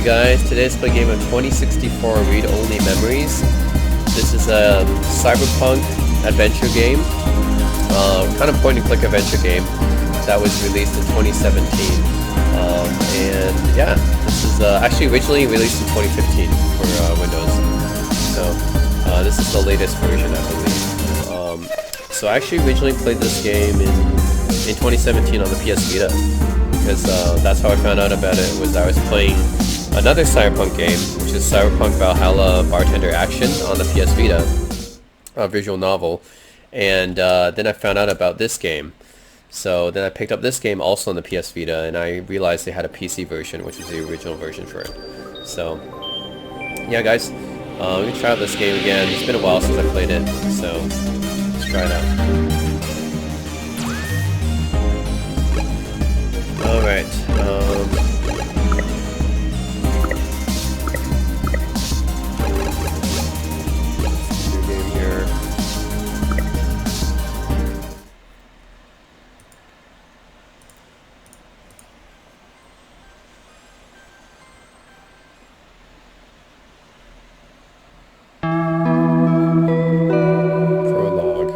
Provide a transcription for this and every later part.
guys, today's play game of 2064 read-only memories. This is a cyberpunk adventure game, kind of point-and-click adventure game that was released in 2017. And yeah, this is actually originally released in 2015 for Windows. So this is the latest version, I believe. So I actually originally played this game in 2017 on the PS Vita, because that's how I found out about it. Was I was playing another cyberpunk game, which is Cyberpunk Valhalla Bartender Action on the PS Vita, a visual novel, and then I found out about this game. So then I picked up this game also on the PS Vita, and I realized they had a PC version, which is the original version for it. So yeah, guys, we're gonna try out this game again. It's been a while since I played it, so let's try it out. Alright, new game here. Prologue.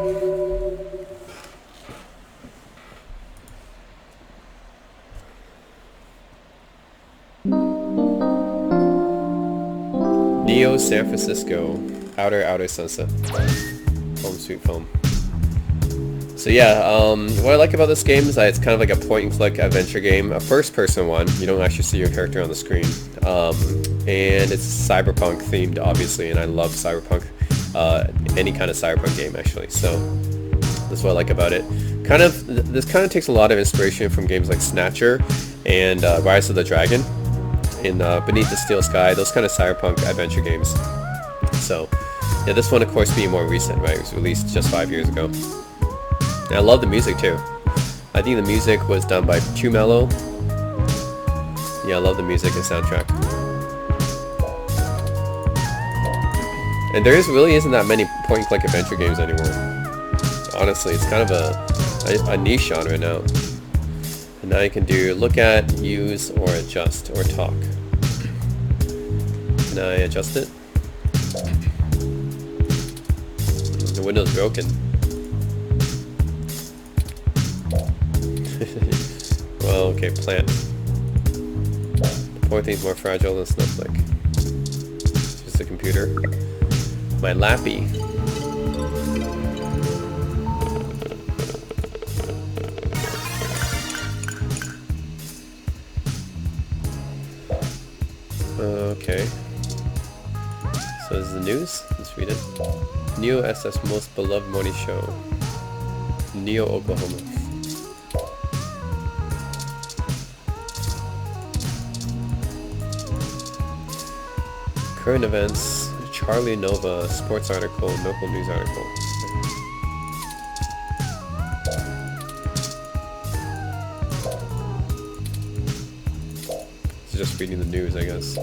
Neo San Francisco, Outer Sunset, home sweet home. So yeah, what I like about this game is that it's kind of like a point-and-click adventure game, a first-person one. You don't actually see your character on the screen, and it's cyberpunk themed, obviously, and I love cyberpunk, any kind of cyberpunk game actually. So that's what I like about it. This kind of takes a lot of inspiration from games like Snatcher and Rise of the Dragon, in Beneath the Steel Sky, those kind of cyberpunk adventure games. So yeah, this one of course being more recent, right? It was released just 5 years ago. And I love the music too. I think the music was done by Too Mellow. Yeah, I love the music and soundtrack. And there really isn't that many point-and-click adventure games anymore. Honestly, it's kind of a niche genre now. And now you can do look at, use, or adjust, or talk. Can I adjust it? The window's broken. Well, okay, plant. The poor thing's more fragile than Snowflake. It's just a computer. My lappy. Okay. So this is the news. Let's read it. Neo SS most beloved morning show. Neo, Oklahoma. Current events. Charlie Nova sports article, local news article. It's just reading the news, I guess.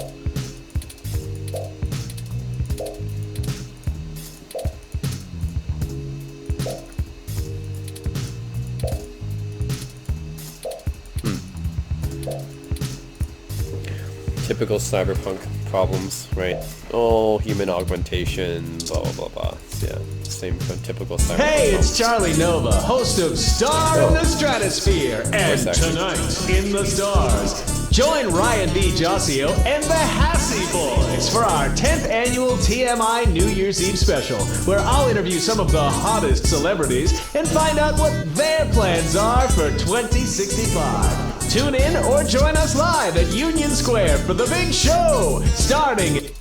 Typical cyberpunk problems, right? Oh, human augmentation, blah blah blah blah. Yeah, same typical cyberpunk. Hey, it's problems. Charlie Nova, host of Star in the Stratosphere, and tonight in the stars, join Ryan B. Josio and the Hassy Boys for our 10th annual TMI New Year's Eve special, where I'll interview some of the hottest celebrities and find out what their plans are for 2065. Tune in or join us live at Union Square for the big show, starting...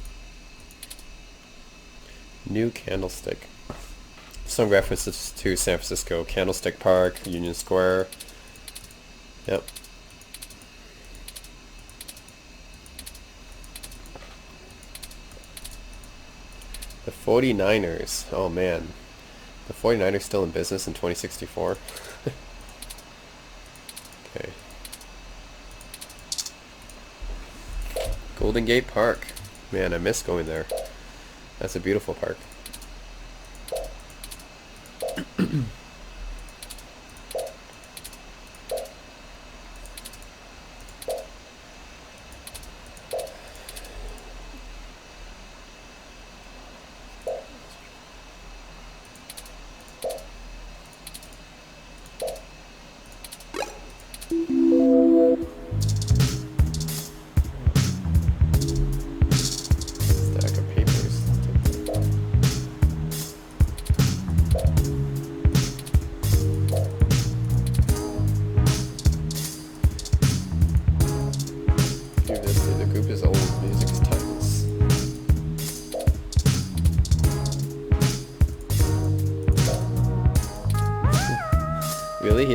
New Candlestick. Some references to San Francisco, Candlestick Park, Union Square. Yep. The 49ers. Oh man. The 49ers still in business in 2064? Okay. Golden Gate Park. Man, I miss going there. That's a beautiful park.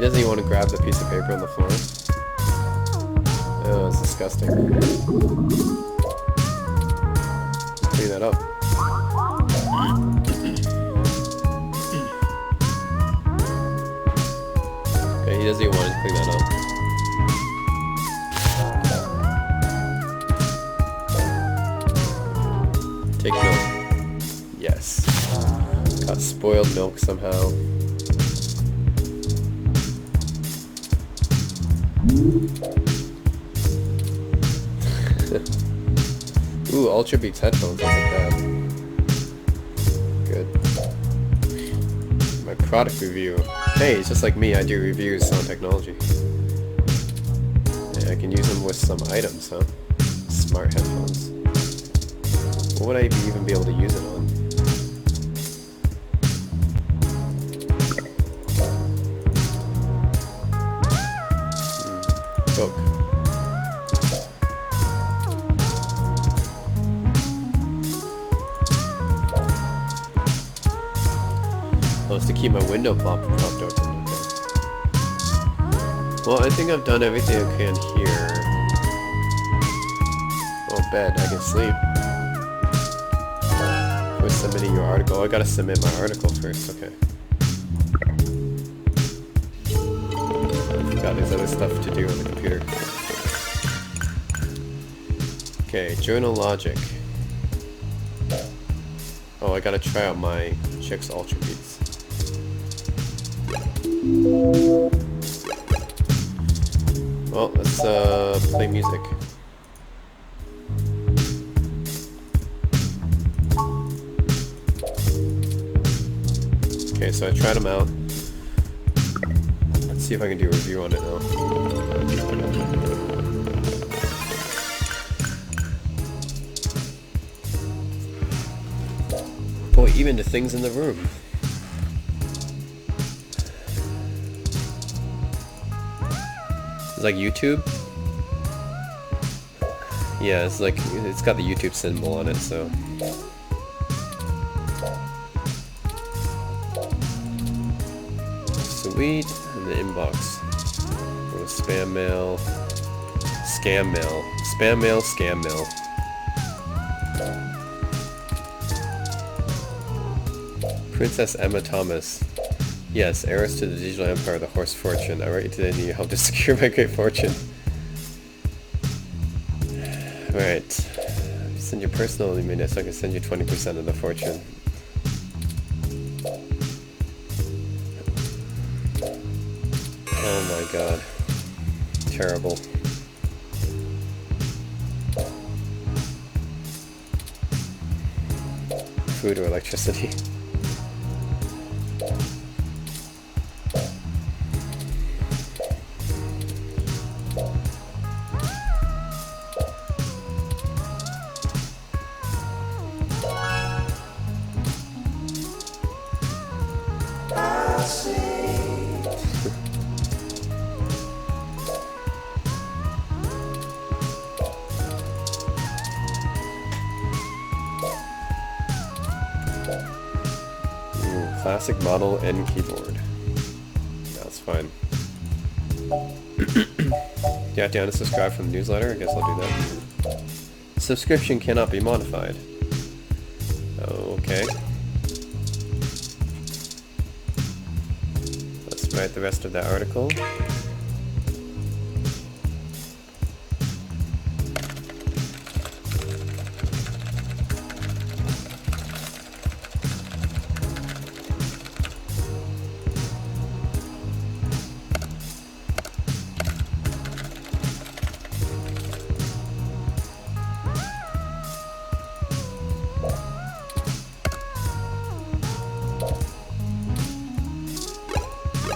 he doesn't even want to grab the piece of paper on the floor. Oh, it's disgusting. Clean that up. Okay, he doesn't even want to clean that up. Take milk. Yes. Got spoiled milk somehow. Ooh, Ultra Beats headphones, I'll take that. Good. My product review. Hey, it's just like me, I do reviews on technology. Yeah, I can use them with some items, huh? Smart headphones. What would I even be able to use it on? Coke. Oh, it's to keep my window propped open. Okay. Well, I think I've done everything I can here. Oh, bed. I can sleep. We're submitting your article. Oh, I gotta submit my article first. Okay. Got there's other stuff to do on the computer. Okay, journal logic. Oh, I gotta try out my Chicks Ultra Beats. Well, let's play music. Okay, so I tried them out. Let's see if I can do a review on it now. Boy, even the things in the room. It's like YouTube. Yeah, it's like, it's got the YouTube symbol on it, so. Sweet, and the inbox. Go spam mail, scam mail, spam mail, scam mail. Princess Emma Thomas. Yes, heiress to the digital empire of the horse fortune. I write you today need your help to secure my great fortune. Alright. Send your personal email so I can send you 20% of the fortune. Oh my god. Terrible. Food or electricity. Classic model and keyboard. That's fine. You have to unsubscribe from the newsletter? I guess I'll do that. Subscription cannot be modified. Okay. Let's write the rest of that article.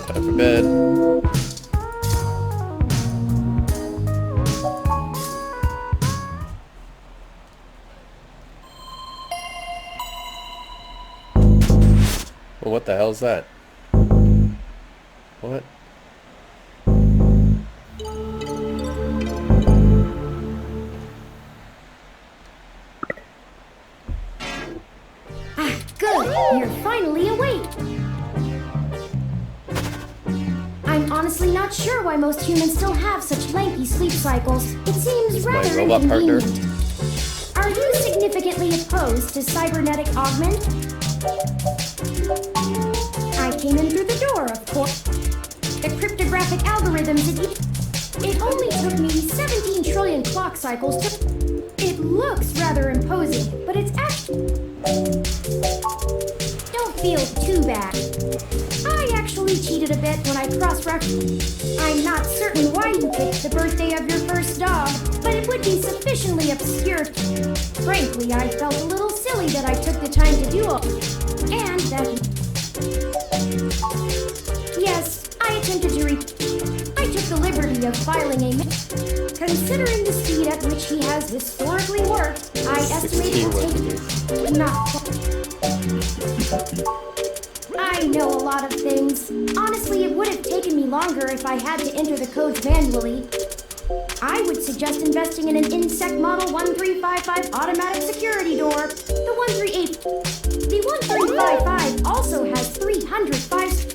Time for bed. Well, what the hell is that? What? Ah, good! You're finally awake! I'm on honestly not sure why most humans still have such lengthy sleep cycles. It seems My rather robot partner. inconvenient. Are you significantly opposed to cybernetic augment? I came in through the door, of course. The cryptographic algorithms it only took me 17 trillion clock cycles to... It looks rather imposing, but it's actually... Don't feel too bad. I actually cheated a bit when I cross-referenced. I'm not certain why you picked the birthday of your first dog, but it would be sufficiently obscure. Frankly, I felt a little silly that I took the time to do all... And that... Yes, I attempted to I took the liberty of filing a... Considering the speed at which he has historically worked, I estimate it will take... Not... I know a lot of things. Honestly, it would have taken me longer if I had to enter the codes manually. I would suggest investing in an Insect Model 1355 automatic security door. The 138... The 1355 also has 305...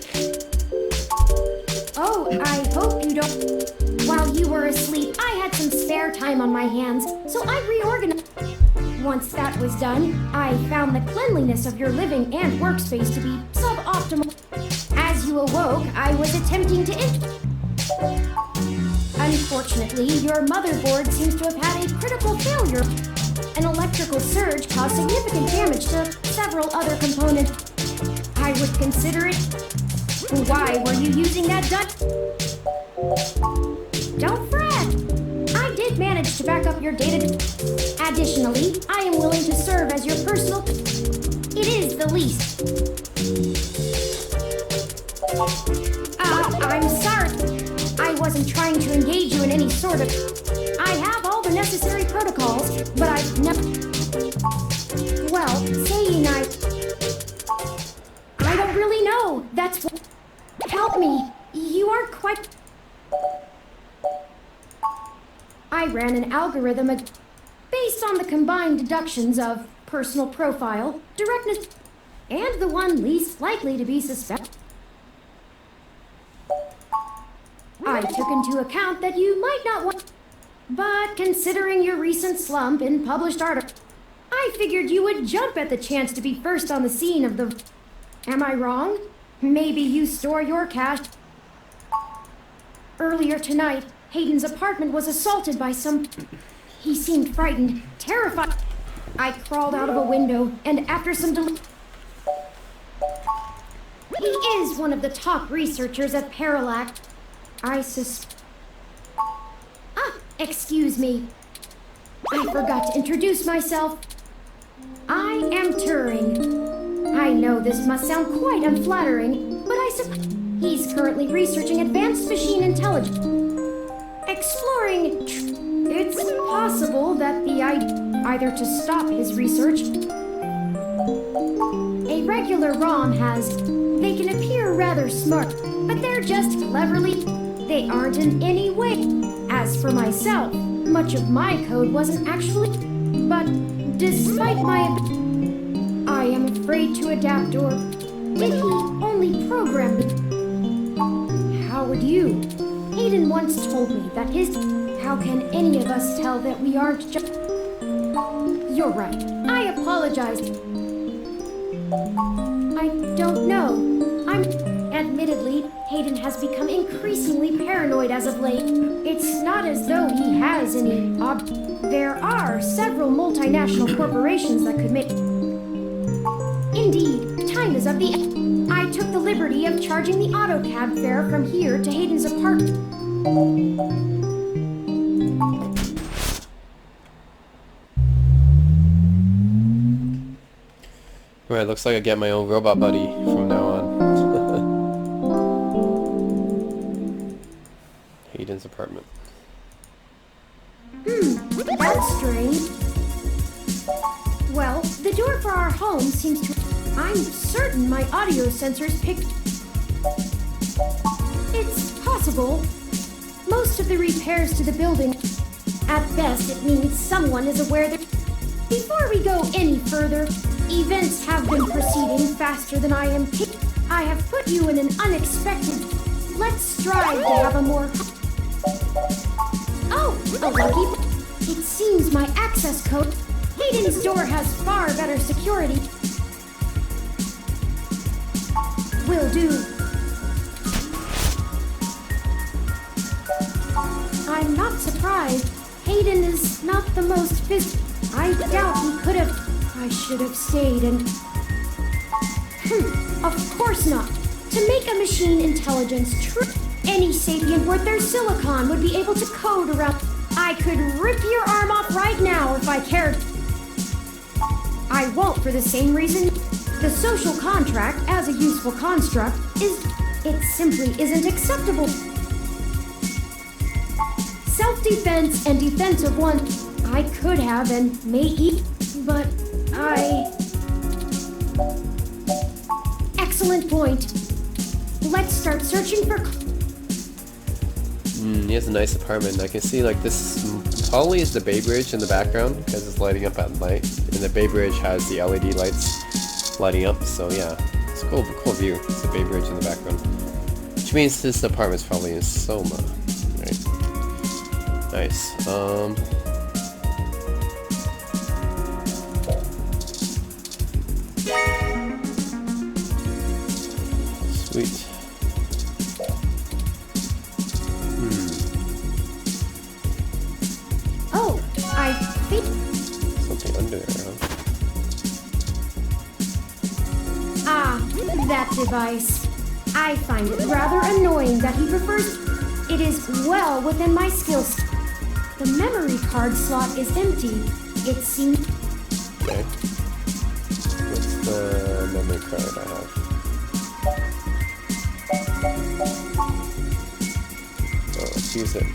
Oh, I hope you don't... While you were asleep, I had some spare time on my hands, so I reorganized... Once that was done, I found the cleanliness of your living and workspace to be suboptimal. As you awoke, I was attempting to... Unfortunately, your motherboard seems to have had a critical failure. An electrical surge caused significant damage to several other components. I would consider it... Why were you using that Don't fret! I did manage to back up your data. Additionally, I am willing to serve as your personal... It is the least. I'm sorry. I wasn't trying to engage you in any sort of... I have all the necessary protocols, but I've never... Well, saying I don't really know. That's what... Help me. You aren't quite... I ran an algorithm based on the combined deductions of personal profile, directness, and the one least likely to be suspected. I took into account that you might not want... But considering your recent slump in published articles, I figured you would jump at the chance to be first on the scene of the... Am I wrong? Maybe you store your cash... Earlier tonight, Hayden's apartment was assaulted by some... He seemed frightened, terrified. I crawled out of a window, and after some He is one of the top researchers at Parallax. Excuse me. I forgot to introduce myself. I am Turing. I know this must sound quite unflattering, but he's currently researching advanced machine intelligence. Exploring... It's possible that the either to stop his research... A regular ROM has... They can appear rather smart, but they're just cleverly... They aren't in any way. As for myself, much of my code wasn't actually... But despite my... I am afraid to adapt or... Did he only program me? How would you? Hayden once told me that his... How can any of us tell that we aren't just... You're right. I apologize. I don't know. Admittedly, Hayden has become increasingly paranoid as of late. It's not as though he has any There are several multinational corporations that could make... Indeed, time is of the... I took the liberty of charging the AutoCab fare from here to Hayden's apartment. Alright, looks like I get my own robot buddy from now on. Hayden's apartment. That's strange. Well, the door for our home seems to... I'm certain my audio sensors picked... It's possible. Most of the repairs to the building... At best, it means someone is aware that... Before we go any further, events have been proceeding faster than I am... I have put you in an unexpected... Let's strive to have a more... Oh, a lucky... It seems my access code... Hayden's door has far better security. Will do. I'm not surprised. Hayden is not the most I doubt he could have... I should have stayed and... Of course not. To make a machine intelligence true, any sapient worth their silicon would be able to code around... I could rip your arm off right now if I cared. I won't for the same reason. The social contract, as a useful construct, is... It simply isn't acceptable. Self-defense and defense of one... I could have and may eat, but I... Excellent point. Let's start searching for... He has a nice apartment. I can see like this probably is the Bay Bridge in the background because it's lighting up at night, and the Bay Bridge has the LED lights lighting up. So yeah, it's a cool view. It's the Bay Bridge in the background, which means this apartment's probably in Soma, right? Nice. Sweet. Oh, I think... Something under there, huh? Ah, that device. I find it rather annoying that he prefers... It is well within my skills. The memory card slot is empty. It seems... Okay. What's the memory card I have? Oh, let's use it.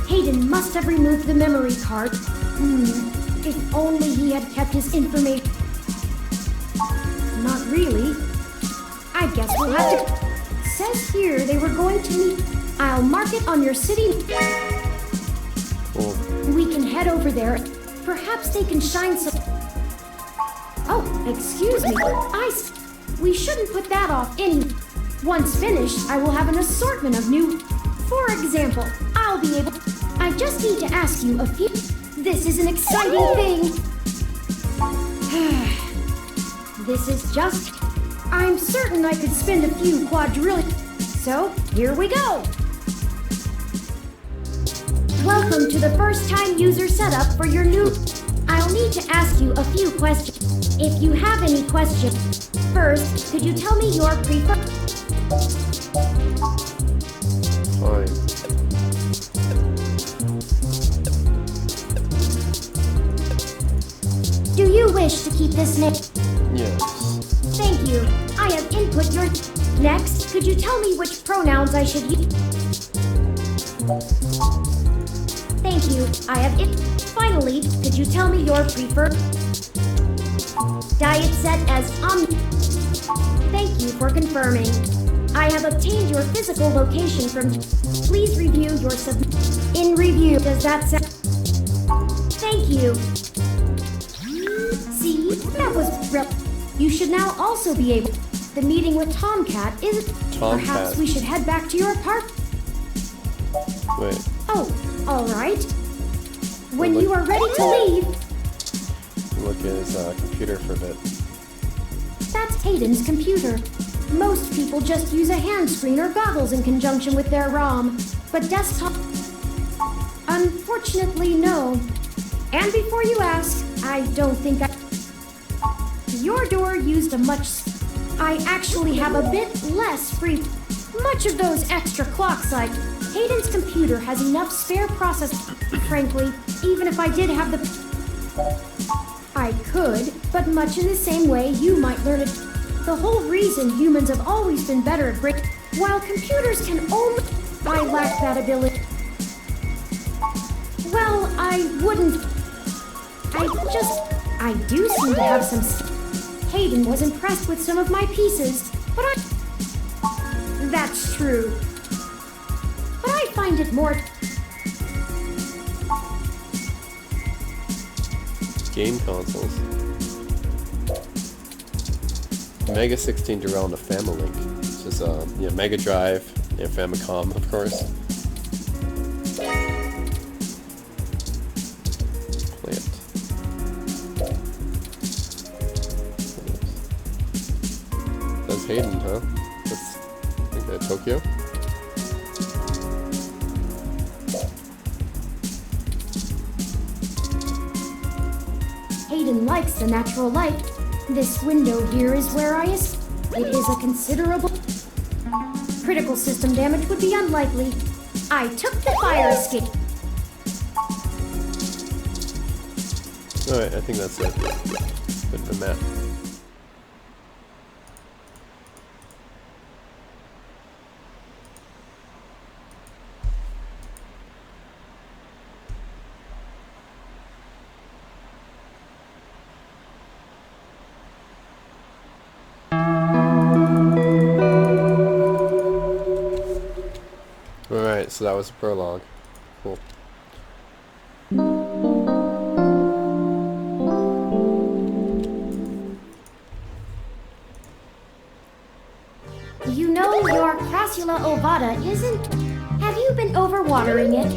Hayden must have removed the memory card. If only he had kept his information. Not really. I guess we'll have to... Says here they were going to meet... I'll mark it on your city... Cool. We can head over there. Perhaps they can shine some... Oh, excuse me. We shouldn't put that off any... Once finished, I will have an assortment of new... For example, I'll be able... I just need to ask you a few... This is an exciting thing. This is just... I'm certain I could spend a few quadrillion... So, here we go. Welcome to the first-time user setup for your new... I'll need to ask you a few questions. If you have any questions... First, could you tell me your preferred... Fine. Do you wish to keep this name? Yes. Thank you. I have input your... Next, could you tell me which pronouns I should use? Thank you. I have it. Finally, could you tell me your preferred... Diet set as Thank you for confirming. I have obtained your physical location from... Please review your In review, does that sound... Thank you. See, that was You should now also be able... The meeting with Tomcat is... Tomcat. Perhaps we should head back to your apartment. Wait. Oh, all right. When you are ready to leave... Look at his computer for a bit. That's Hayden's computer. Most people just use a hand screen or goggles in conjunction with their ROM. But desktop... Unfortunately, no. And before you ask, I don't think Your door used a much... I actually have a bit less free... Much of those extra clocks like... Hayden's computer has enough spare process... Frankly, even if I did have the... I could, but much in the same way you might learn it. The whole reason humans have always been better at break... While computers can only... I lack that ability. Well, I wouldn't... I do seem to have some... Hayden was impressed with some of my pieces, but That's true. But I find it more... Game consoles. Mega 16 Durell and a Familink. This is Mega Drive and Famicom, of course. Plant. That's Hayden, huh? That's like that Tokyo. Hayden likes the natural light. This window here is where I is. It is a considerable. Critical system damage would be unlikely. I took the fire escape. Alright, I think that's it. Bit of a map. Alright, so that was the prologue. Cool. You know your Crassula ovata isn't. Have you been overwatering it?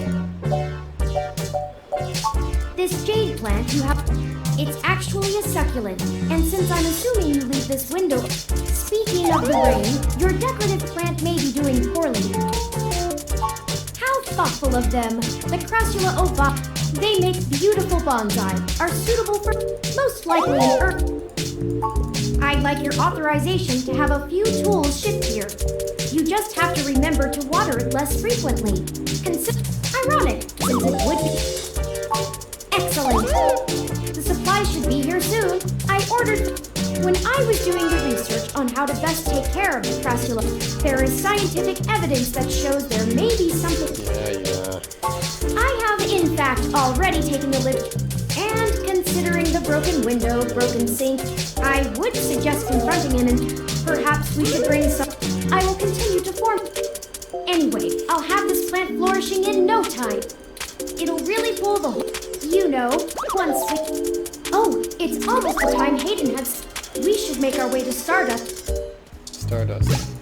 This jade plant you have. It's actually a succulent, and since I'm assuming you leave this window. Speaking of the rain, your decorative plant may be doing poorly. How thoughtful of them! The Crassula ovata. They make beautiful bonsai, are suitable for most likely an earth. I'd like your authorization to have a few tools shipped here. You just have to remember to water it less frequently. Ironic, since it would be. Excellent. The supply should be here soon. I ordered. When I was doing the research on how to best take care of the Crassula, there is scientific evidence that shows there may be something. Yeah. I have, in fact, already taken the lid. And considering the broken window, broken sink, I would suggest confronting him and perhaps we should bring some. I will continue to form. Anyway, I'll have this plant flourishing in no time. It'll really pull the whole. You know, once we. Oh, it's almost the time Hayden has. We should make our way to Stardust. Stardust.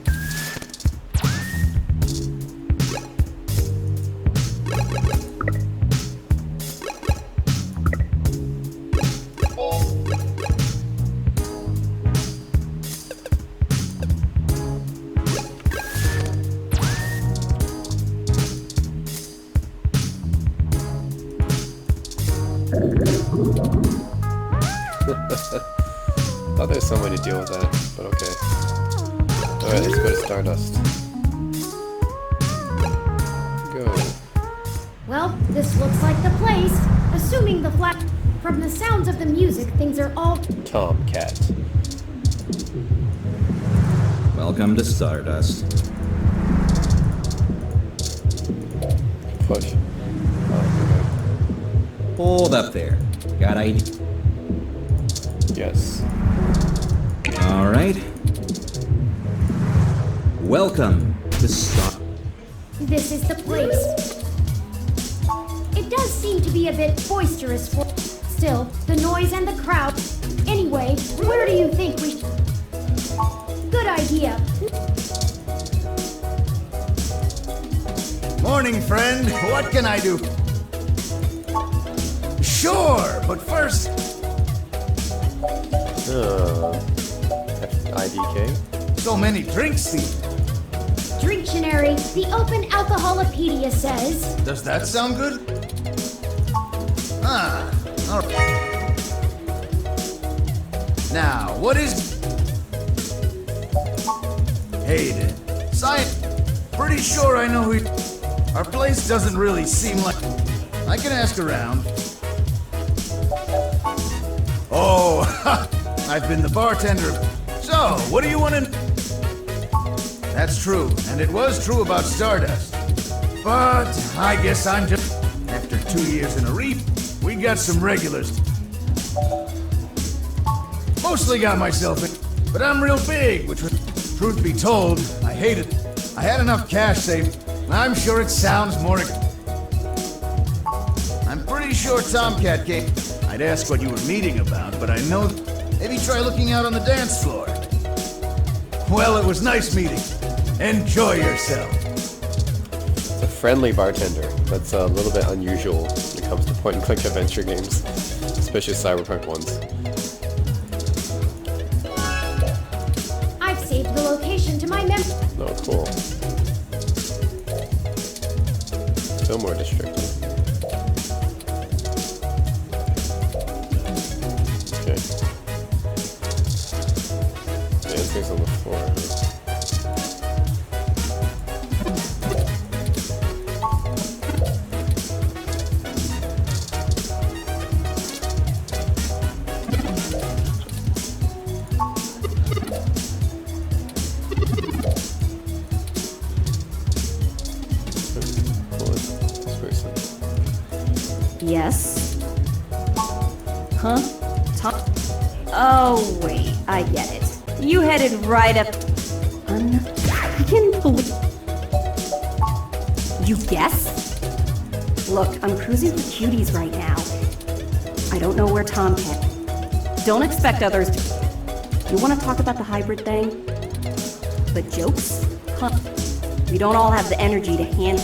Thought there's some way to deal with that, but okay. Alright, let's go to Stardust. Go. Well, this looks like the place. Assuming the flat. From the sounds of the music, things are all. Tomcat. Welcome to Stardust. Push. Oh, Hold up there. Got ID? okay. Yes. All right. Welcome to Star. This is the place. It does seem to be a bit boisterous for. Still, the noise and the crowd. Anyway, where do you think we. Good idea. Morning, friend. What can I do? Sure, but first. IDK? So many drinks, Steve. Dictionary, the Open Alcoholopedia says. Does that sound good? Ah, all right. Now, what is. Hayden. Science. Pretty sure I know who. Our place doesn't really seem like. I can ask around. Oh, I've been the bartender. So, what do you want to... That's true, and it was true about Stardust. But I guess I'm just... After 2 years in a reef, we got some regulars. Mostly got myself in, but I'm real big, which was... Truth be told, I hate it. I had enough cash saved, and I'm sure it sounds more... I'm pretty sure Tomcat came... I'd ask what you were meeting about, but I know... Maybe try looking out on the dance floor. Well, it was nice meeting. Enjoy yourself. It's a friendly bartender. That's a little bit unusual when it comes to point-and-click adventure games, especially cyberpunk ones. I've saved the location to my memory. Oh, cool. Fillmore District. Okay. Yeah, this thing's on the floor. Yes? Huh? Tom? Oh, wait, I get it. You headed right up... I can't believe... You guess? Look, I'm cruising with cuties right now. I don't know where Tom can. Don't expect others to... You want to talk about the hybrid thing? The jokes? Huh? We don't all have the energy to handle...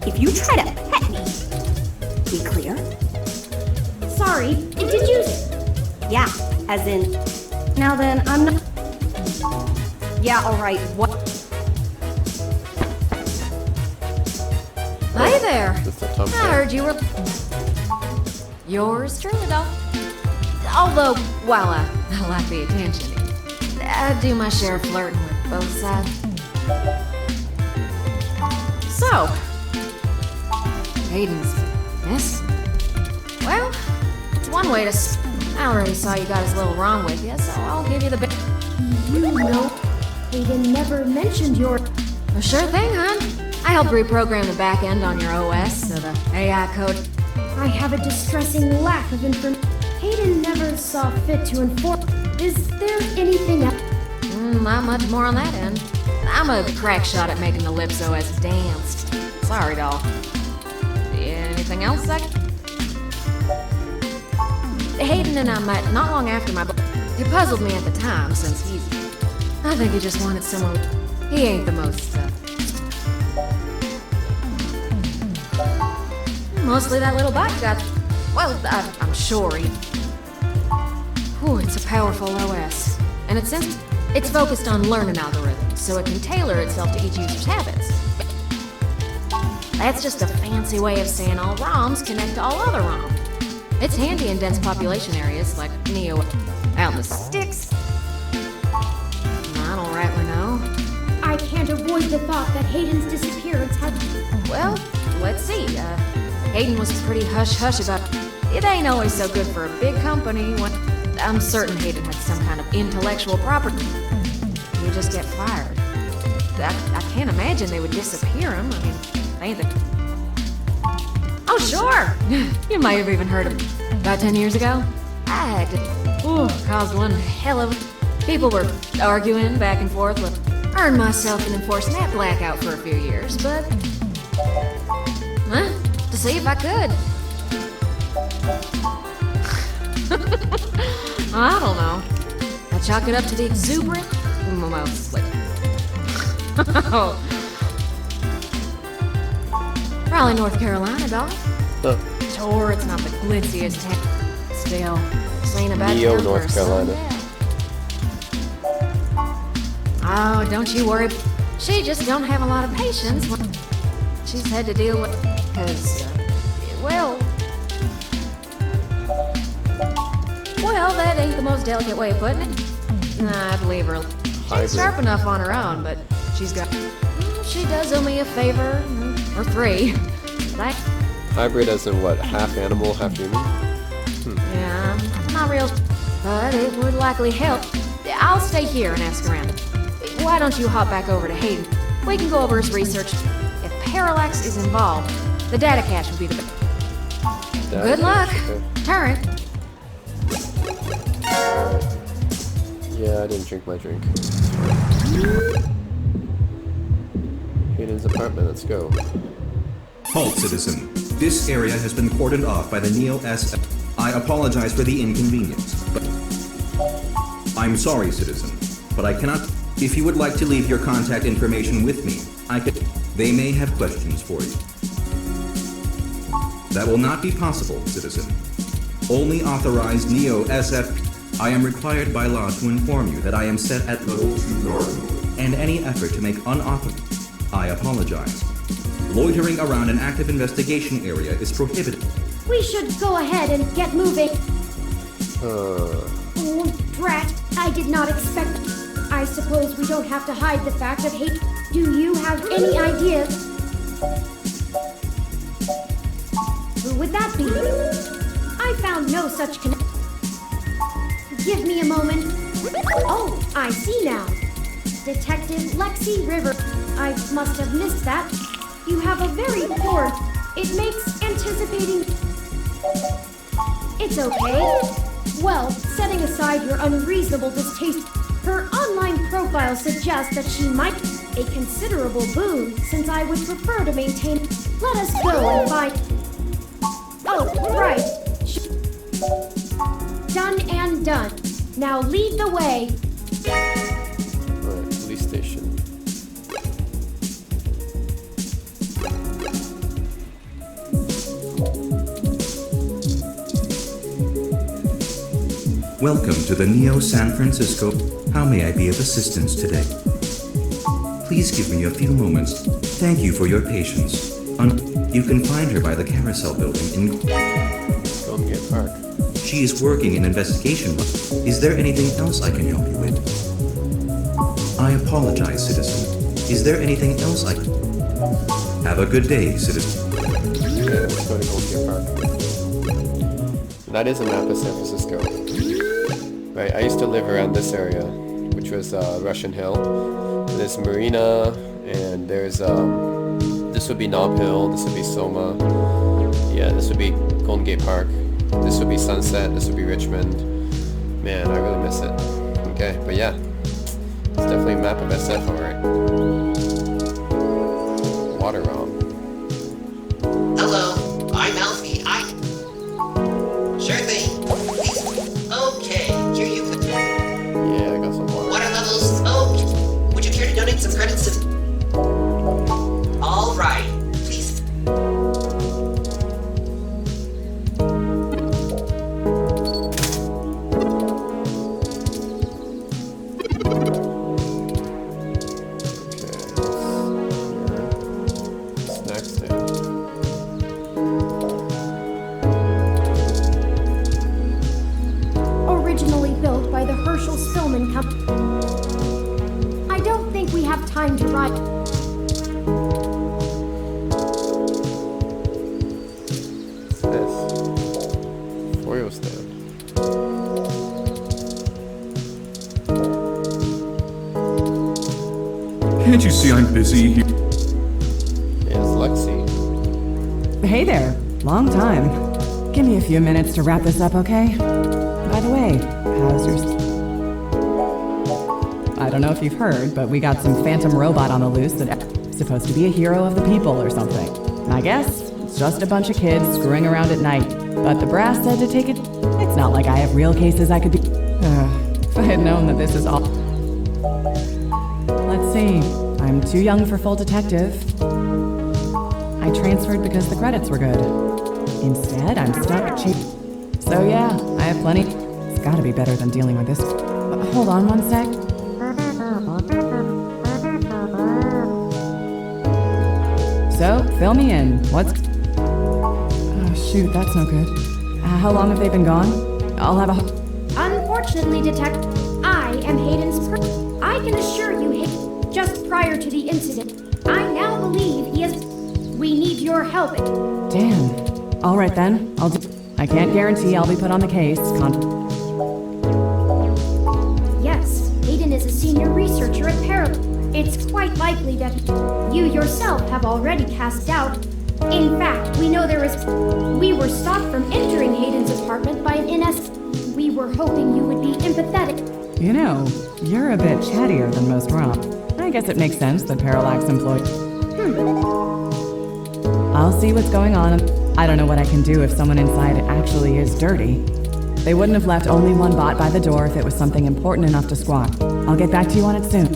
If you try to pet me... We clear? Sorry, did you... Yeah, as in... Now then, I'm not... Yeah, alright, what... Hi there. That's the Tom I heard you were... Yours truly, doll. Although, while I like the attention, I do my share of flirting with both sides. So, Hayden's miss? Well, it's one way to... I already saw you got his little wrong with you, so I'll give you the big... You know, Hayden never mentioned your... Well, sure thing, hon. I helped reprogram the back end on your OS, so the AI code... I have a distressing lack of information. Hayden never saw fit to inform... Is there anything else? Not much more on that end. I'm a crack shot at making the Lips OS dance. Sorry, doll. Anything else, Zach? Hayden and I met not long after my... It puzzled me at the time, since I think he just wanted someone... He ain't the most, Mostly that little bot got... Well, I'm sure he... Ooh, it's a powerful OS. And it's focused on learning algorithms, so it can tailor itself to each user's habits. That's just a fancy way of saying all ROMs connect to all other ROMs. It's handy in dense population areas like Neo out in the sticks. I don't rightly know. I can't avoid the thought that Hayden's disappearance had... Well, let's see. Hayden was pretty hush-hush about... It ain't always so good for a big company when... I'm certain Hayden had some kind of intellectual property. You just get fired. I can't imagine they would disappear him. I mean, they ain't the... Oh, sure! You might have even heard of him. About 10 years ago, I acted... Ooh, caused one hell of... People were arguing back and forth. Earned myself an enforced nap blackout for a few years, but... Huh? To see if I could. I don't know. I chalk it up to the exuberant... Mostly. Probably North Carolina, dog. Sure, it's not the glitziest town. Still, this ain't a bad Neo, town for North a sun Carolina. dad. Oh, don't you worry. She just don't have a lot of patience when she's had to deal with... Because, well, that ain't the most delicate way of putting it. Nah, I believe her. She's sharp enough on her own, but she's got... She does owe me a favor, or three. Like, Hybrid as in what? Half animal, half human? yeah, not real, but it would likely help. I'll stay here and ask around. Why don't you hop back over to Hayden? We can go over his research. If Parallax is involved, the data cache will be the best. Good luck. Okay. Turn. Yeah, I didn't drink my drink. Hayden's apartment, let's go. Halt, citizen. This area has been cordoned off by the Neo S. I apologize for the inconvenience, but... I'm sorry, citizen, but I cannot If you would like to leave your contact information with me, they may have questions for you. That will not be possible, citizen. Only authorized Neo-SF. I am required by law to inform you that I am set at level 2 guard mode, and any effort to make unauthorized. I apologize. Loitering around an active investigation area is prohibited. We should go ahead and get moving. Oh, drat. I did not expect... I suppose we don't have to hide the fact of hate. Do you have any idea? Who would that be? I found no such connection. Give me a moment. Oh, I see now. Detective Lexi River. I must have missed that. You have a very poor... It makes anticipating... It's okay. Well, setting aside your unreasonable distaste, her online profile suggests that she might be a considerable boon, since I would prefer to maintain... Let us go and find... Oh, right. Done and done. Now lead the way. Alright, police station. Welcome to the Neo San Francisco. How may I be of assistance today? Please give me a few moments. Thank you for your patience. You can find her by the Carousel building in Golden Gate Park. She is working in investigation. Is there anything else I can help you with? I apologize, citizen. Is there anything else I can... Have a good day, citizen. Okay, let's go to Golden Gate Park. That is a map of San Francisco. Right, I used to live around this area, which was Russian Hill. There's Marina, and there's this would be Nob Hill, this would be Soma. Yeah, this would be Golden Gate Park. This would be Sunset, this would be Richmond. Man, I really miss it. Okay, but yeah, it's definitely a map of SF, alright. Water ROM. Hello, I'm Alfie. Sure thing. Please. Okay, here you go. Yeah, I got some water. Water levels. Oh, would you care to donate some credits to... All right, please. Originally built by the Herschel Spillman Company. I don't think we have time to ride. Oreo stand. Can't you see I'm busy here? It's Lexi. Hey there. Long time. Give me a few minutes to wrap this up, okay? By the way, how's your... I don't know if you've heard, but we got some phantom robot on the loose that's supposed to be a hero of the people or something. I guess it's just a bunch of kids screwing around at night. But the brass said to take it... It's not like I have real cases I could be... if I had known that this is all... Let's see. I'm too young for full detective. I transferred because the credits were good. Instead, I'm stuck So yeah, I have plenty. It's gotta be better than dealing with this. Hold on one sec. So, fill me in. What's... Oh shoot, that's no good. How long have they been gone? I'll have a... Unfortunately, Detective, I am Hayden's I can assure you, Hayden, just prior to the incident, I now believe he is... We need your help. Damn. All right then, I'll do... I can't guarantee I'll be put on the case. Yes, Hayden is a senior researcher at Parallel. It's quite likely that you yourself have already cast doubt. In fact, we know there is... We were stopped from entering Hayden's apartment by an NS... We were hoping you would be empathetic. You know, you're a bit chattier than most Rob. I guess it makes sense that Parallax employed... I'll see what's going on. I don't know what I can do if someone inside actually is dirty. They wouldn't have left only one bot by the door if it was something important enough to squawk. I'll get back to you on it soon.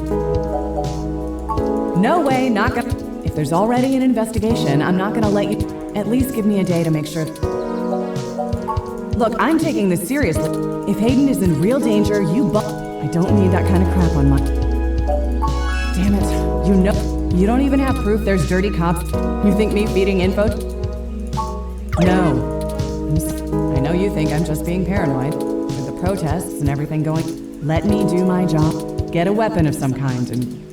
No way, not gonna. If there's already an investigation, I'm not gonna let you. At least give me a day to make sure. Look, I'm taking this seriously. If Hayden is in real danger, I don't need that kind of crap on my. Damn it. You don't even have proof there's dirty cops. You think me feeding info? No. I know you think I'm just being paranoid. With the protests and everything going. Let me do my job. Get a weapon of some kind and.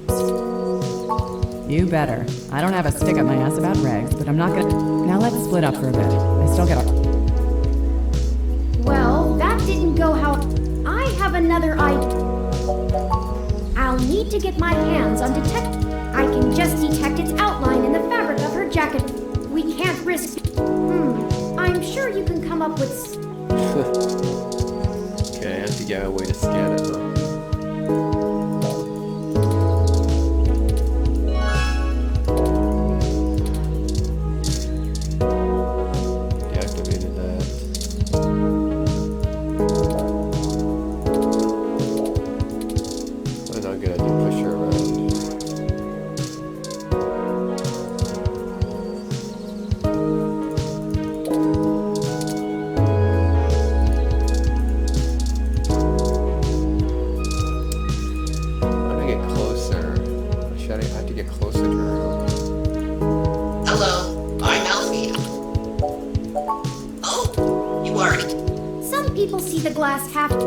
You better. I don't have a stick up my ass about regs, but I'm not gonna. Now let's split up for a bit. I still got. Well, that didn't go how. I have another idea. I'll need to get my hands on detect. I can just detect its outline in the fabric of her jacket. We can't risk. I'm sure you can come up with. Okay, I have to get a way to scan it, though. Deactivated that. Oh, not good. I can push her around. People see the glass half. That's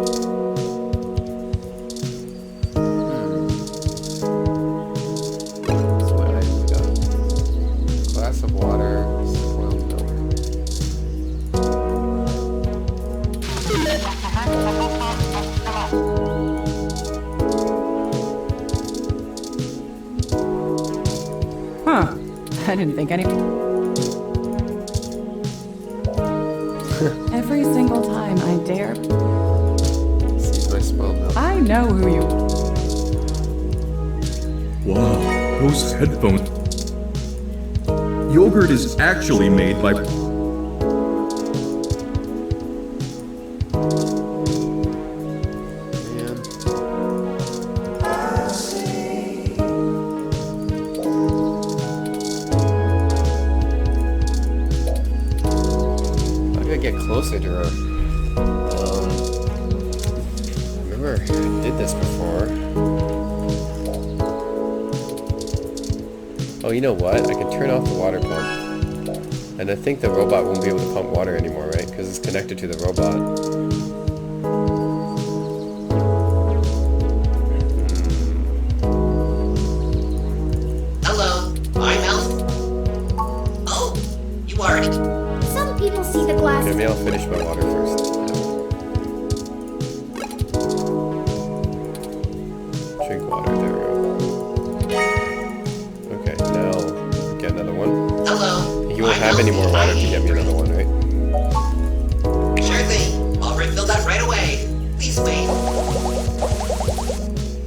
what I got. Glass of water, spoiled milk. Huh. I didn't think any. Every single time I dare. Sees my spoiled milk. I know who you. Wow, those headphones. Yogurt is actually made by. Closer to her. Remember, I did this before. Oh, you know what? I can turn off the water pump. And I think the robot won't be able to pump water anymore, right? Because it's connected to the robot. Hello, I'm Elf. Oh, you are. People see the glass. Okay, maybe I'll finish my water first. Drink water, there we go. Okay, now get another one. Hello. You won't have any more water to get me another one, right? Sure thing. I'll refill that right away. Please wait.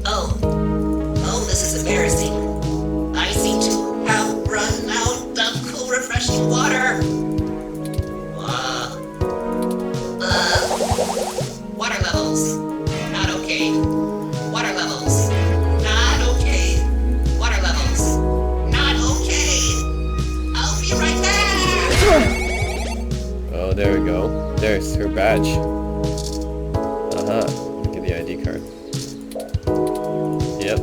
Oh, this is embarrassing. I seem to have run out of cool, refreshing water. Water levels, not okay. Water levels, not okay. Water levels, not okay. I'll be right back. Oh, there we go. There's her badge. Look at the ID card. Yep.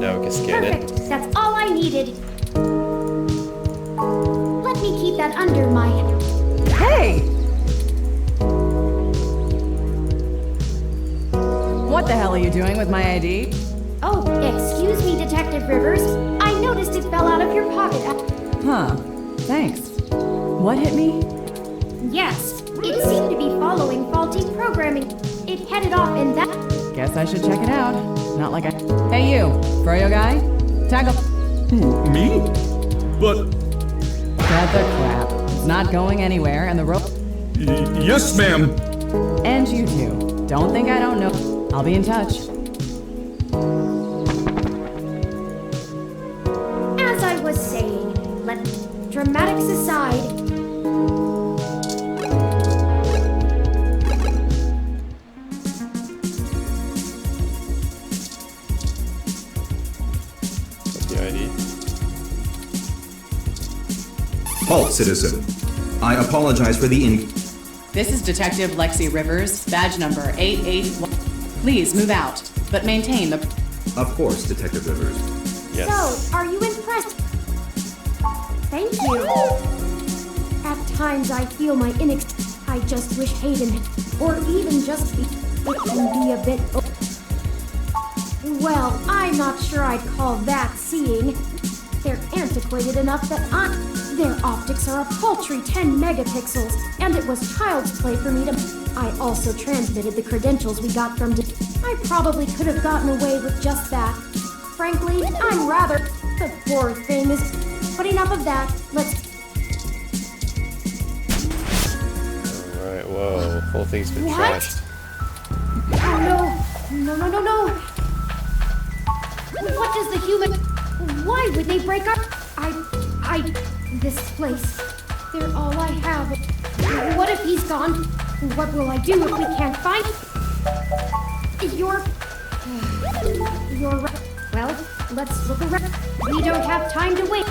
Now we can scan Perfect. it. That's all I needed. Let me keep that under my. Hey! What the hell are you doing with my ID? Oh, excuse me, Detective Rivers. I noticed it fell out of your pocket. Huh. Thanks. What hit me? Yes, it seemed to be following faulty programming. It headed off in that. Guess I should check it out. Not like I. Hey, you, Froyo guy? Tackle. Who, me? But. Cut the crap. It's not going anywhere, and the rope. Yes, ma'am. And you too. Don't think I don't know. I'll be in touch. As I was saying, let dramatics aside. The ID. Halt, citizen. I apologize for the This is Detective Lexi Rivers, badge number 881. Please move out, but maintain the... Of course, Detective Rivers. Yes. So, are you impressed? Thank you. At times I feel my I just wish Hayden, or even just it can be a bit... Well, I'm not sure I'd call that seeing. They're antiquated enough that their optics are a paltry 10 megapixels, and it was child's play for me to... I also transmitted the credentials we got from... I probably could have gotten away with just that. Frankly, I'm rather... The poor thing is... But enough of that, let's... Alright, whoa. Whole thing's been What? trashed. Oh no! No! What does the human... Why would they break up? This place. They're all I have. What if he's gone? What will I do if we can't find... You're right. Well, let's look around. We don't have time to wait.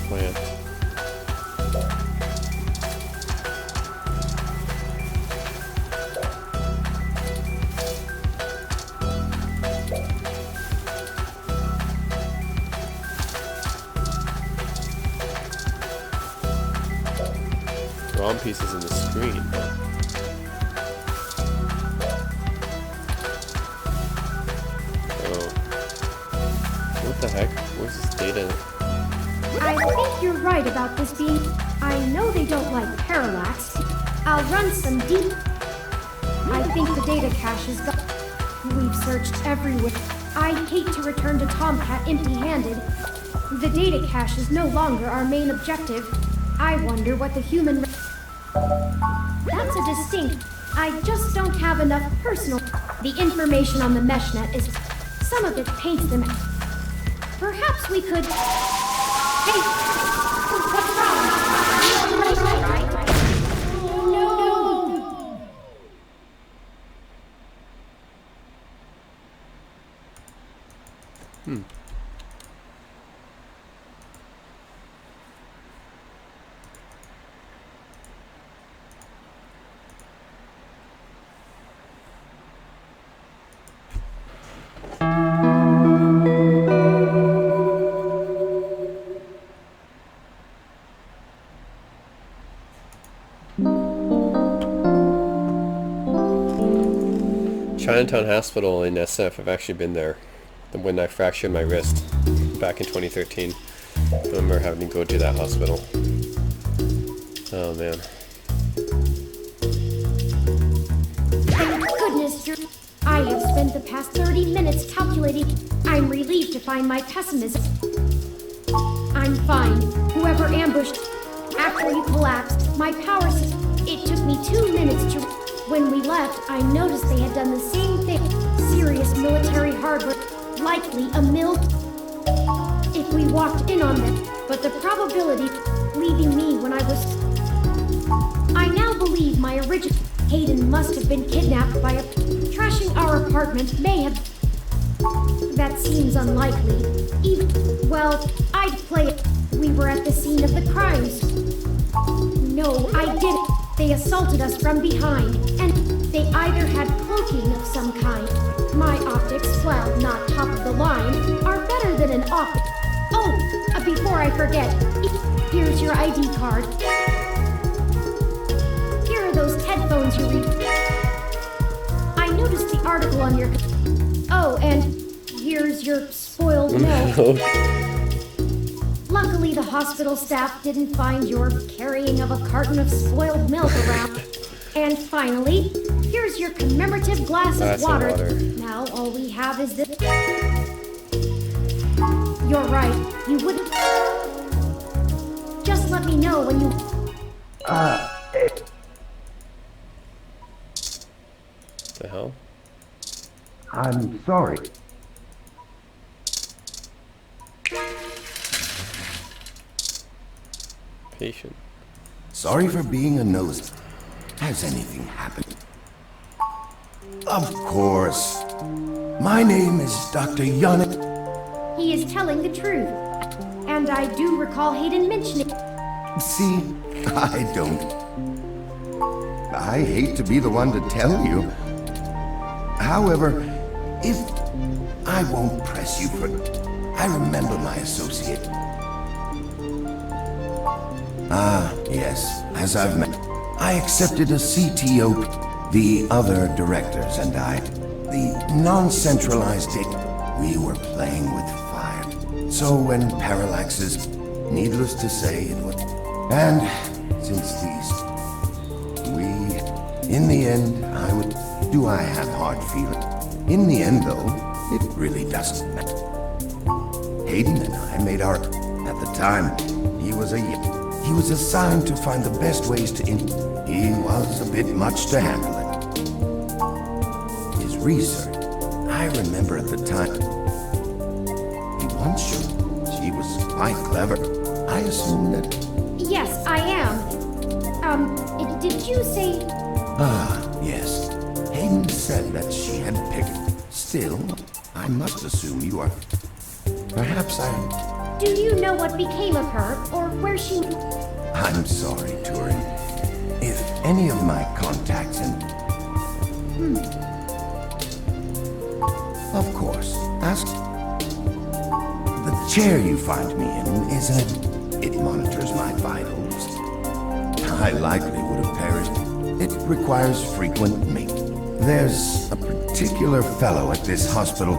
Plant. ROM pieces in the screen. Oh. What the heck? Where's this data? I think you're right about this being... I know they don't like parallax. I'll run some deep... I think the data cache is gone. We've searched everywhere. I hate to return to Tomcat empty-handed. The data cache is no longer our main objective. I wonder what the human... That's a distinct... I just don't have enough personal... The information on the meshnet is... Some of it paints them... Perhaps we could... Hey! What's wrong? No! Chinatown Hospital in SF. I've actually been there when I fractured my wrist back in 2013. I remember having to go to that hospital. Oh man. Thank goodness I have spent the past 30 minutes calculating. I'm relieved to find my pessimism. I'm fine. Whoever ambushed... After you collapsed, my power system... It took me 2 minutes to... When we left, I noticed they had done the same thing. Serious military hardware. Likely a mill... If we walked in on them. But the probability... Leaving me when I was... I now believe my original... Hayden must have been kidnapped by a... Trashing our apartment may have... That seems unlikely. Even... Well, I'd play it. We were at the scene of the crimes. No, I didn't. They assaulted us from behind, and they either had cloaking of some kind. My optics, while not top of the line, are better than an optic. Oh, before I forget, here's your ID card. Here are those headphones you read. I noticed the article on your... Oh, and here's your spoiled milk. Luckily, the hospital staff didn't find your carrying of a carton of spoiled milk around. And finally, here's your commemorative glass of water. Now all we have is this. You're right. You wouldn't... Just let me know when you... The hell? I'm sorry. Patient. Sorry for being a nosy. Has anything happened? Of course. My name is Dr. Yannick. He is telling the truth. And I do recall Hayden mentioning. See, I don't. I hate to be the one to tell you. However, if I won't press you for... I remember my associate. Ah, yes, as I've met. I accepted a CTO. The other directors and I, the non-centralized data, we were playing with fire. So when Parallaxes, needless to say, it was... And since these... In the end, I would... Do I have hard feelings? In the end, though, it really doesn't matter. Hayden and I made our... At the time, he was assigned to find the best ways to... He was a bit much to handle it. His research, I remember at the time... He once showed she was quite clever. I assume that... Yes, I am. Did you say... Ah, yes. Hayden said that she had picked. Still, I must assume you are... Perhaps I... Do you know what became of her, or where she... I'm sorry, Turing. If any of my contacts and... Of course, ask... The chair you find me in is it monitors my vitals. I likely would have perished. It requires frequent maintenance. There's a particular fellow at this hospital.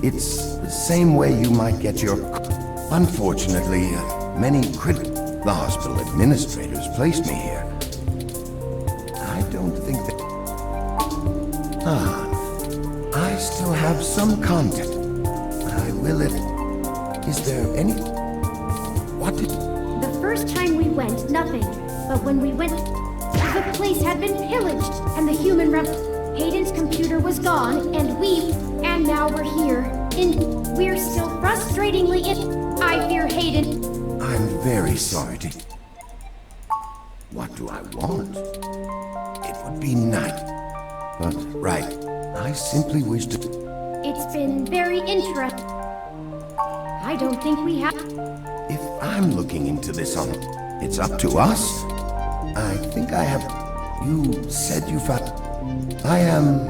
It's the same way you might get your... Unfortunately, the hospital administrators placed me here. I don't think that... I still have some content. I will it... Is there any... What did... The first time we went, nothing. But when we went... The place had been pillaged, and the human Hayden's computer was gone, and now we're here. We're still frustratingly I fear Hayden. I'm very sorry to... What do I want? It would be nice. But, right, I simply wish to... It's been very interesting. I don't think we have... If I'm looking into this on... It's up to us. I think I have... You said you found... I am...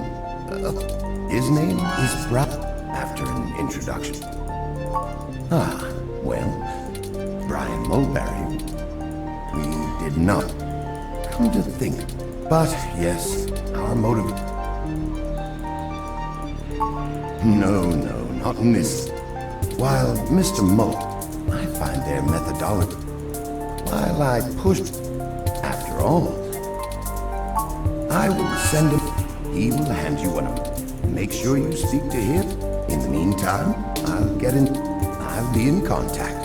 his name is Brad, after an introduction. Ah, well... Brian Mulberry. We did not... Come to think... But, yes, our motive... No, not in this. While Mr. Mull... I find their methodology... While I pushed... After all... I will send him... He will hand you one of them. Make sure you speak to him. In the meantime, I'll be in contact.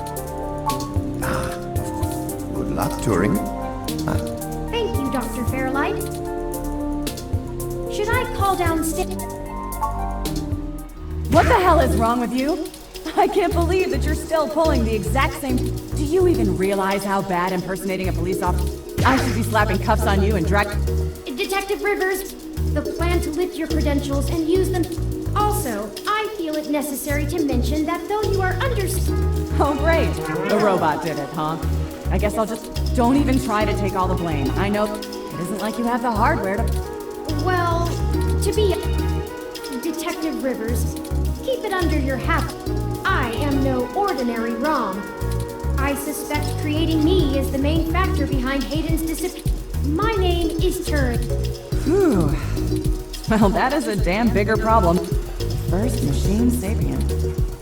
Good luck, Turing. Thank you, Dr. Fairlight. Should I call downstairs? What the hell is wrong with you? I can't believe that you're still pulling the exact same... Do you even realize how bad impersonating a police officer... I should be slapping cuffs on you and drag... Detective Rivers, the plan to lift your credentials and use them... Also, I feel it necessary to mention that though you are under... Oh, great. The robot did it, huh? I guess I'll just... Don't even try to take all the blame. I know it isn't like you have the hardware to... Well, to be... Detective Rivers, keep it under your hat. I am no ordinary ROM. I suspect creating me is the main factor behind Hayden's disappearance. My name is Turing. Whew. Well, that is a damn bigger problem. First machine sapient.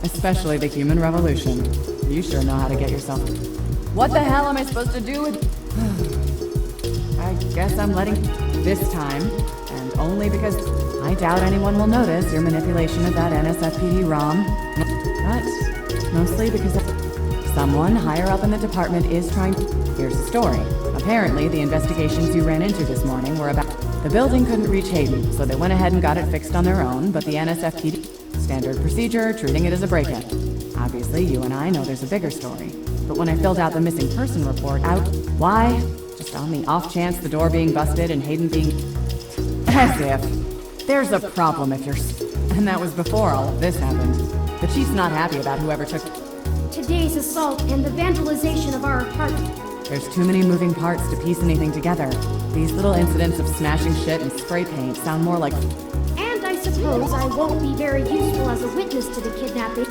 Especially the human revolution. You sure know how to get yourself... What the hell am I supposed to do with... I guess I'm letting... This time, and only because I doubt anyone will notice your manipulation of that NSFPD ROM. But mostly because someone higher up in the department is trying to... Here's the story. Apparently, the investigations you ran into this morning were about... The building couldn't reach Hayden, so they went ahead and got it fixed on their own, but the NSFPD... Standard procedure, treating it as a break-in. Obviously, you and I know there's a bigger story. But when I filled out the missing person report why? Just on the off chance the door being busted and Hayden being... As if. There's a problem if you're... And that was before all of this happened. The chief's not happy about whoever took... Today's assault and the vandalization of our apartment. There's too many moving parts to piece anything together. These little incidents of smashing shit and spray paint sound more like... And I suppose I won't be very useful as a witness to the kidnapping.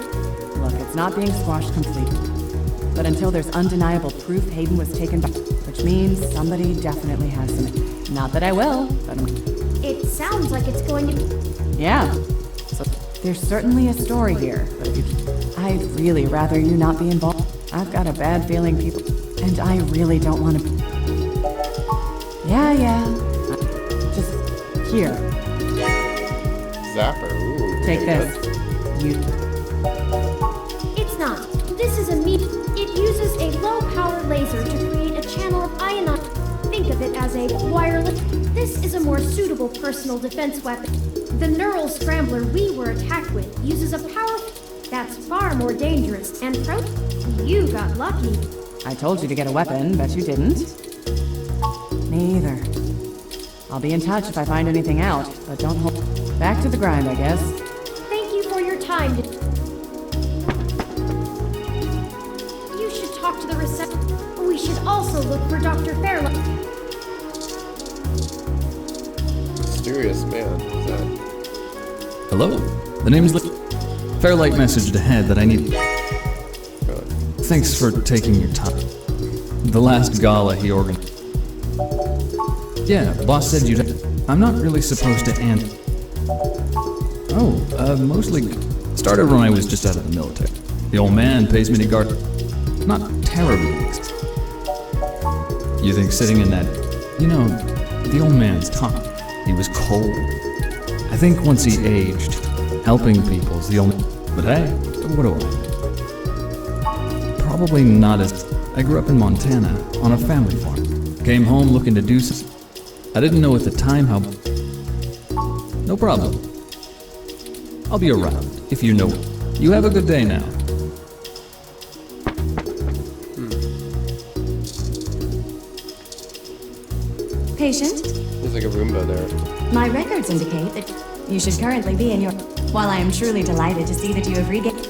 Look, it's not being squashed completely. But until there's undeniable proof Hayden was taken by... Which means somebody definitely has some... Not that I will, but... It sounds like it's going to... Yeah. So there's certainly a story here, but I'd really rather you not be involved. I've got a bad feeling people... And I really don't want to... Yeah. Just... Here. Zapper, ooh. Take there you this. go. You... It's not. This is a It uses a low-power laser to create a channel of ion. Think of it as a wireless... This is a more suitable personal defense weapon. The neural scrambler we were attacked with uses a power... That's far more dangerous, and you got lucky. I told you to get a weapon, but you didn't. Me either. I'll be in touch if I find anything out, but don't hold... Back to the grind, I guess. Thank you for your time. You should talk to the reception. We should also look for Dr. Fairlight. Mysterious man, who's that? Hello, the name's Fairlight messaged ahead that I need... Thanks for taking your time. The last gala he organized... Yeah, boss said you'd... I'm not really supposed to answer... mostly... Started when I was just out of the military. The old man pays me to guard... Not terribly... You think sitting in that... You know, the old man's tough. He was cold. I think once he aged, helping people's the only... But hey, what do I... Probably not as... I grew up in Montana, on a family farm. Came home looking to do something. I didn't know at the time how... No problem. I'll be around, if you know. You have a good day now. Patient? There's like a Roomba there. My records indicate that you should currently be in your... While I am truly delighted to see that you have regained...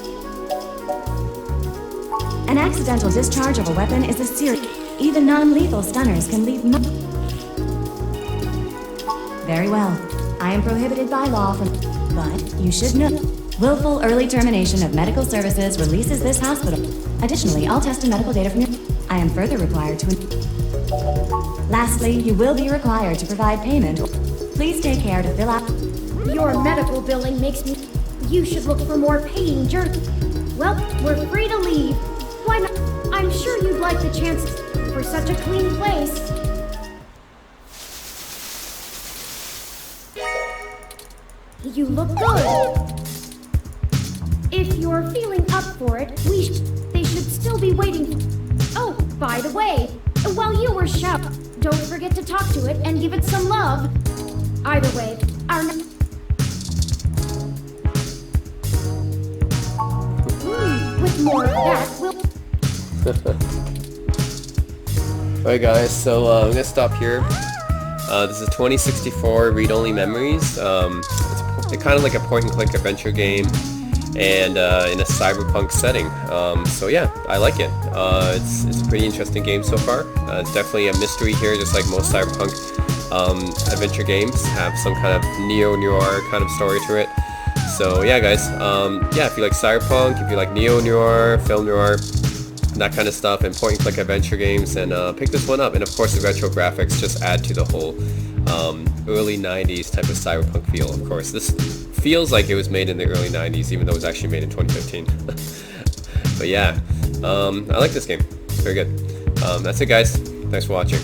An accidental discharge of a weapon is a serious... Even non-lethal stunners can leave... Very well. I am prohibited by law from... But you should know. Willful early termination of medical services releases this hospital. Additionally, all test and medical data from your... I am further required to... Lastly, you will be required to provide payment. Please take care to fill out... Your medical billing makes me... You should look for more paying journals. Well, we're free to leave. Why not? I'm sure you'd like the chance for such a clean place. You look good. If you're feeling up for it, they should still be waiting. Oh, by the way, while you were shouting, don't forget to talk to it and give it some love. Either way, our... With more of that, we'll... Alright guys, so I'm gonna stop here. This is 2064 read-only memories. It's kind of like a point-and-click adventure game, and in a cyberpunk setting. So yeah, I like it. It's a pretty interesting game so far. It's definitely a mystery here, just like most cyberpunk adventure games have some kind of neo-noir kind of story to it. So yeah guys, yeah, if you like cyberpunk, if you like neo-noir, film noir, that kind of stuff, and point-and-click adventure games, then pick this one up. And of course the retro graphics just add to the whole early 90s type of cyberpunk feel. Of course, this feels like it was made in the early 90s, even though it was actually made in 2015. But yeah, I like this game. Very good. That's it guys. Thanks for watching.